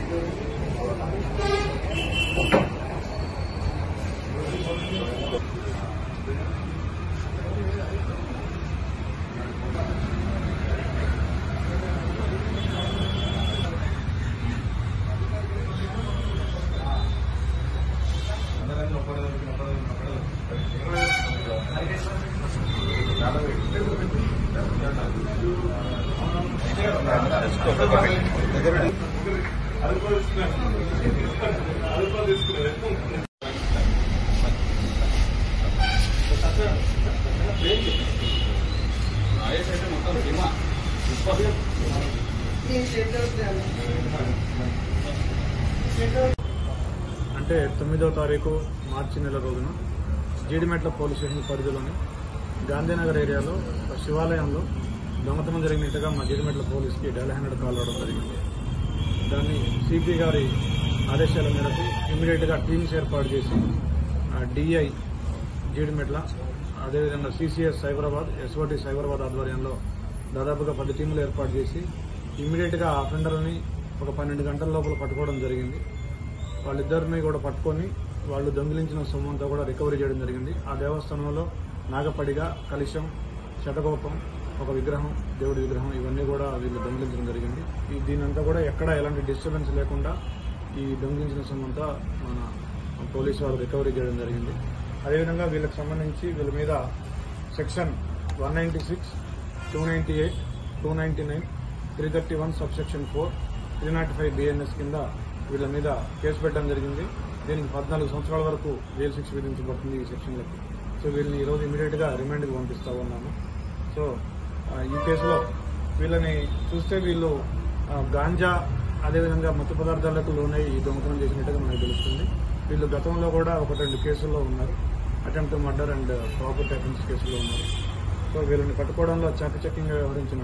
అంటే 9వ తారీఖు మార్చి నెల రోజున జీడిమెట్ల పోలీస్ స్టేషన్ పరిధిలోని గాంధీనగర్ ఏరియాలో శివాలయంలో దొంగతనం జరిగినట్టుగా మా జీడిమెట్ల పోలీస్కి డయల్ 100 కాల్ రావడం జరిగింది. దాన్ని సిపి గారి ఆదేశాల మేరకు ఇమీడియట్గా టీమ్స్ ఏర్పాటు చేసి డిఐ జీడిమెట్ల అదేవిధంగా సిసిఎస్ సైబరాబాద్ ఎస్ఓటి సైబరాబాద్ ఆధ్వర్యంలో దాదాపుగా 10 టీములు ఏర్పాటు చేసి ఇమీడియట్గా ఆ అఫెండర్ని ఒక 12 గంటల లోపల పట్టుకోవడం జరిగింది. వాళ్ళిద్దరిని కూడా పట్టుకొని వాళ్ళు దొంగిలించిన సొమ్మంతా కూడా రికవరీ చేయడం జరిగింది. ఆ దేవస్థానంలో నాగపడిగ, కలిశం, శతకోపం, ఒక విగ్రహం, దేవుడి విగ్రహం ఇవన్నీ కూడా వీళ్ళు దొంగిలించడం జరిగింది. దీనంతా కూడా ఎక్కడ ఎలాంటి డిస్టర్బెన్స్ లేకుండా ఈ దొంగిలించిన సొమ్మంతా మన పోలీసు వాళ్ళు రికవరీ చేయడం జరిగింది. అదేవిధంగా వీళ్ళకి సంబంధించి వీళ్ళ మీద సెక్షన్ 196, 298, 299, 331 సబ్సెక్షన్ 4, 305 BNS కింద వీళ్ళ మీద కేసు పెట్టడం జరిగింది. దీనికి 14 సంవత్సరాల వరకు జైలు శిక్ష విధించబడుతుంది ఈ సెక్షన్లకి. సో వీళ్ళని ఈరోజు ఇమీడియట్గా రిమాండ్కి పంపిస్తా ఉన్నాము. సో ఈ కేసులో వీళ్ళని చూస్తే వీళ్ళు గాంజా అదేవిధంగా మత్తు పదార్థాలకు లోనై ఈ దొంగతనం చేసినట్టుగా మనకు తెలుస్తుంది. వీళ్ళు గతంలో కూడా 1-2 కేసుల్లో ఉన్నారు. Attempt murder and property offence కేసులో ఉన్నారు. సో వీళ్ళని పట్టుకోవడంలో చాకచక్యంగా వ్యవహరించిన